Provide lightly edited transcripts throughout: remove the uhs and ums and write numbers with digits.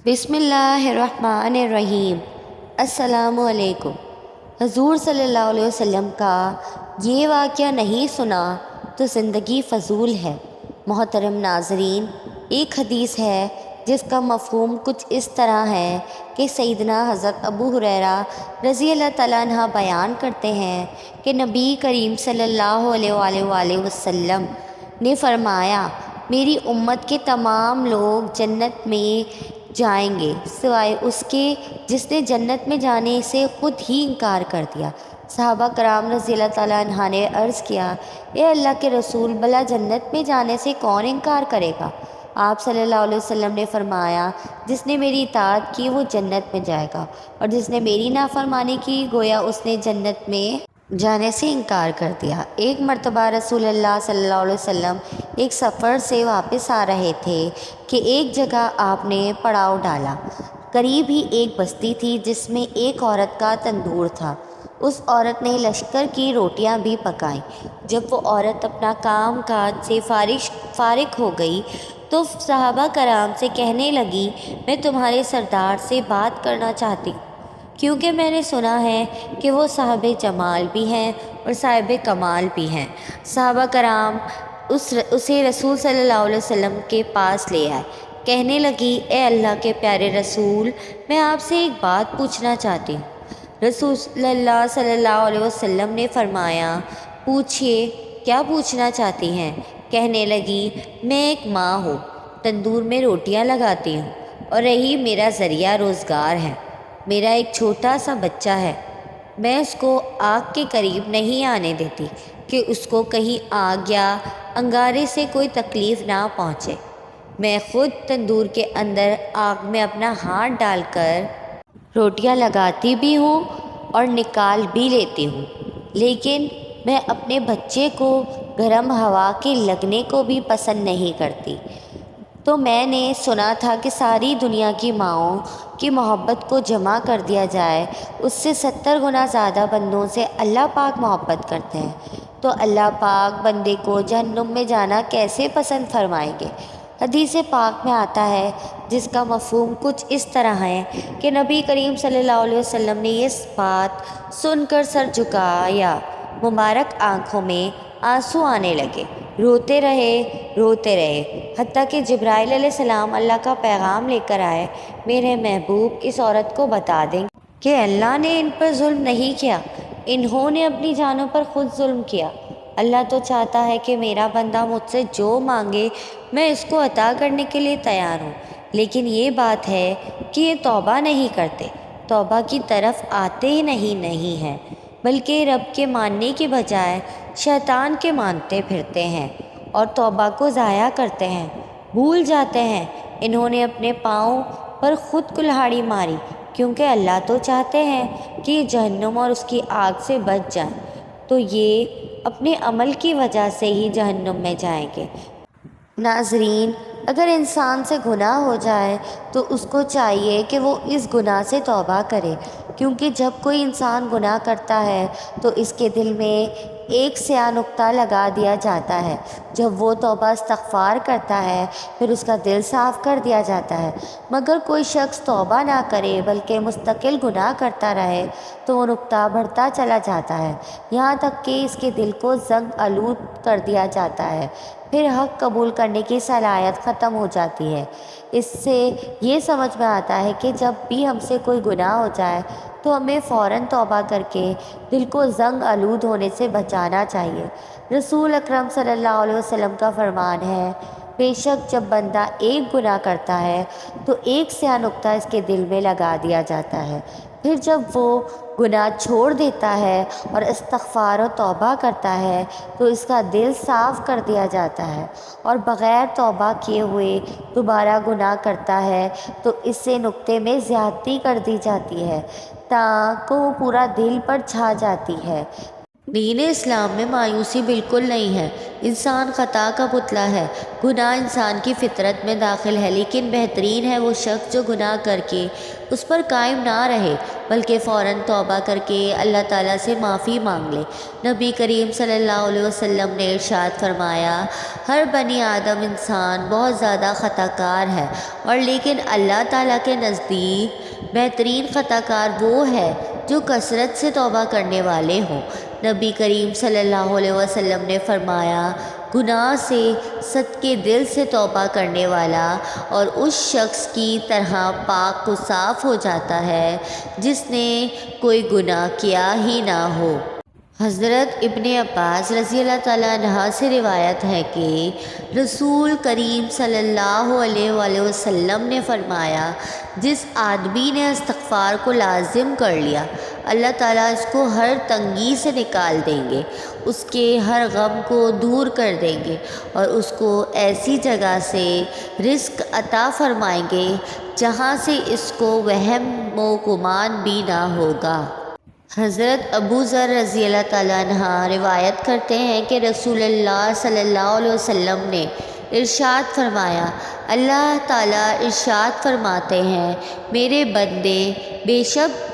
بسم اللہ الرحمن الرحیم۔ السلام علیکم۔ حضور صلی اللہ علیہ وسلم کا یہ واقعہ نہیں سنا تو زندگی فضول ہے۔ محترم ناظرین، ایک حدیث ہے جس کا مفہوم کچھ اس طرح ہے کہ سیدنا حضرت ابو ہریرہ رضی اللہ تعالیٰ عنہ بیان کرتے ہیں کہ نبی کریم صلی اللہ علیہ وآلہ وسلم نے فرمایا، میری امت کے تمام لوگ جنت میں جائیں گے سوائے اس کے جس نے جنت میں جانے سے خود ہی انکار کر دیا۔ صحابہ کرام رضی اللہ تعالیٰ عنہ نے عرض کیا، اے اللہ کے رسول، بھلا جنت میں جانے سے کون انکار کرے گا؟ آپ صلی اللہ علیہ وسلم نے فرمایا، جس نے میری اطاعت کی وہ جنت میں جائے گا، اور جس نے میری نافرمانی کی گویا اس نے جنت میں جانے سے انکار کر دیا۔ ایک مرتبہ رسول اللہ صلی اللہ علیہ وسلم ایک سفر سے واپس آ رہے تھے کہ ایک جگہ آپ نے پڑاؤ ڈالا۔ قریب ہی ایک بستی تھی جس میں ایک عورت کا تندور تھا۔ اس عورت نے لشکر کی روٹیاں بھی پکائیں۔ جب وہ عورت اپنا کام کاج سے فارغ ہو گئی تو صحابہ کرام سے کہنے لگی، میں تمہارے سردار سے بات کرنا چاہتی ہوں، کیونکہ میں نے سنا ہے کہ وہ صاحب جمال بھی ہیں اور صاحب کمال بھی ہیں۔ صحابہ کرام اسے رسول صلی اللہ علیہ وسلم کے پاس لے آئے۔ کہنے لگی، اے اللہ کے پیارے رسول، میں آپ سے ایک بات پوچھنا چاہتی ہوں۔ رسول اللہ صلی اللہ علیہ وسلم نے فرمایا، پوچھئے، کیا پوچھنا چاہتی ہیں؟ کہنے لگی، میں ایک ماں ہوں، تندور میں روٹیاں لگاتی ہوں اور یہی میرا ذریعہ روزگار ہے۔ میرا ایک چھوٹا سا بچہ ہے، میں اس کو آگ کے قریب نہیں آنے دیتی کہ اس کو کہیں آگ یا انگارے سے کوئی تکلیف نہ پہنچے۔ میں خود تندور کے اندر آگ میں اپنا ہاتھ ڈال کر روٹیاں لگاتی بھی ہوں اور نکال بھی لیتی ہوں، لیکن میں اپنے بچے کو گرم ہوا کے لگنے کو بھی پسند نہیں کرتی۔ تو میں نے سنا تھا کہ ساری دنیا کی ماؤں کی محبت کو جمع کر دیا جائے، اس سے 70 گنا زیادہ بندوں سے اللہ پاک محبت کرتے ہیں، تو اللہ پاک بندے کو جہنم میں جانا کیسے پسند فرمائیں گے؟ حدیث پاک میں آتا ہے جس کا مفہوم کچھ اس طرح ہے کہ نبی کریم صلی اللہ علیہ وسلم نے یہ بات سن کر سر جھکایا، مبارک آنکھوں میں آنسو آنے لگے، روتے رہے حتیٰ کہ جبرائیل علیہ السلام اللہ کا پیغام لے کر آئے، میرے محبوب اس عورت کو بتا دیں کہ اللہ نے ان پر ظلم نہیں کیا، انہوں نے اپنی جانوں پر خود ظلم کیا۔ اللہ تو چاہتا ہے کہ میرا بندہ مجھ سے جو مانگے میں اس کو عطا کرنے کے لیے تیار ہوں، لیکن یہ بات ہے کہ یہ توبہ نہیں کرتے، توبہ کی طرف آتے ہی نہیں ہیں، بلکہ رب کے ماننے کے بجائے شیطان کے مانتے پھرتے ہیں اور توبہ کو ضائع کرتے ہیں، بھول جاتے ہیں۔ انہوں نے اپنے پاؤں پر خود کلہاڑی ماری، کیونکہ اللہ تو چاہتے ہیں کہ یہ جہنم اور اس کی آگ سے بچ جائیں، تو یہ اپنے عمل کی وجہ سے ہی جہنم میں جائیں گے۔ ناظرین، اگر انسان سے گناہ ہو جائے تو اس کو چاہیے کہ وہ اس گناہ سے توبہ کرے، کیونکہ جب کوئی انسان گناہ کرتا ہے تو اس کے دل میں ایک سیاہ نقطہ لگا دیا جاتا ہے۔ جب وہ توبہ استغفار کرتا ہے پھر اس کا دل صاف کر دیا جاتا ہے، مگر کوئی شخص توبہ نہ کرے بلکہ مستقل گناہ کرتا رہے تو وہ نقطہ بڑھتا چلا جاتا ہے، یہاں تک کہ اس کے دل کو زنگ آلود کر دیا جاتا ہے، پھر حق قبول کرنے کی صلاحیت ختم ہو جاتی ہے۔ اس سے یہ سمجھ میں آتا ہے کہ جب بھی ہم سے کوئی گناہ ہو جائے تو ہمیں فوراً توبہ کر کے دل کو زنگ آلود ہونے سے بچانا چاہیے۔ رسول اکرم صلی اللہ علیہ وسلم کا فرمان ہے، بے شک جب بندہ ایک گناہ کرتا ہے تو ایک سیاہ نقطہ اس کے دل میں لگا دیا جاتا ہے، پھر جب وہ گناہ چھوڑ دیتا ہے اور استغفار و توبہ کرتا ہے تو اس کا دل صاف کر دیا جاتا ہے، اور بغیر توبہ کیے ہوئے دوبارہ گناہ کرتا ہے تو اس سے نقطے میں زیادتی کر دی جاتی ہے تاکہ وہ پورا دل پر چھا جاتی ہے۔ دین اسلام میں مایوسی بالکل نہیں ہے، انسان خطا کا پتلا ہے، گناہ انسان کی فطرت میں داخل ہے، لیکن بہترین ہے وہ شخص جو گناہ کر کے اس پر قائم نہ رہے بلکہ فوراً توبہ کر کے اللہ تعالیٰ سے معافی مانگ لے۔ نبی کریم صلی اللہ علیہ وسلم نے ارشاد فرمایا، ہر بنی آدم انسان بہت زیادہ خطا کار ہے، اور لیکن اللہ تعالیٰ کے نزدیک بہترین خطا کار وہ ہے جو کثرت سے توبہ کرنے والے ہوں۔ نبی کریم صلی اللہ علیہ وسلم نے فرمایا، گناہ سے صدقے دل سے توبہ کرنے والا اور اس شخص کی طرح پاک و صاف ہو جاتا ہے جس نے کوئی گناہ کیا ہی نہ ہو۔ حضرت ابن عباس رضی اللہ تعالیٰ عنہ سے روایت ہے کہ رسول کریم صلی اللہ علیہ وآلہ وسلم نے فرمایا، جس آدمی نے استغفار کو لازم کر لیا، اللہ تعالیٰ اس کو ہر تنگی سے نکال دیں گے، اس کے ہر غم کو دور کر دیں گے اور اس کو ایسی جگہ سے رزق عطا فرمائیں گے جہاں سے اس کو وہم و گمان بھی نہ ہوگا۔ حضرت ابو ذر رضی اللہ تعالیٰ عنہ روایت کرتے ہیں کہ رسول اللہ صلی اللہ علیہ وسلم نے ارشاد فرمایا، اللہ تعالیٰ ارشاد فرماتے ہیں، میرے بندے، بے شک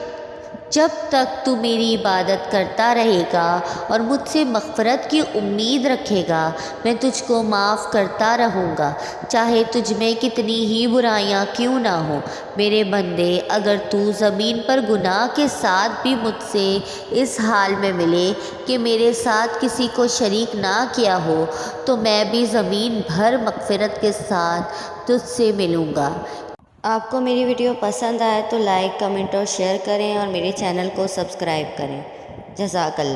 جب تک تو میری عبادت کرتا رہے گا اور مجھ سے مغفرت کی امید رکھے گا، میں تجھ کو معاف کرتا رہوں گا، چاہے تجھ میں کتنی ہی برائیاں کیوں نہ ہوں۔ میرے بندے، اگر تو زمین پر گناہ کے ساتھ بھی مجھ سے اس حال میں ملے کہ میرے ساتھ کسی کو شریک نہ کیا ہو، تو میں بھی زمین بھر مغفرت کے ساتھ تجھ سے ملوں گا۔ آپ کو میری ویڈیو پسند آئے تو لائک، کمنٹ اور شیئر کریں اور میرے چینل کو سبسکرائب کریں۔ جزاک اللہ۔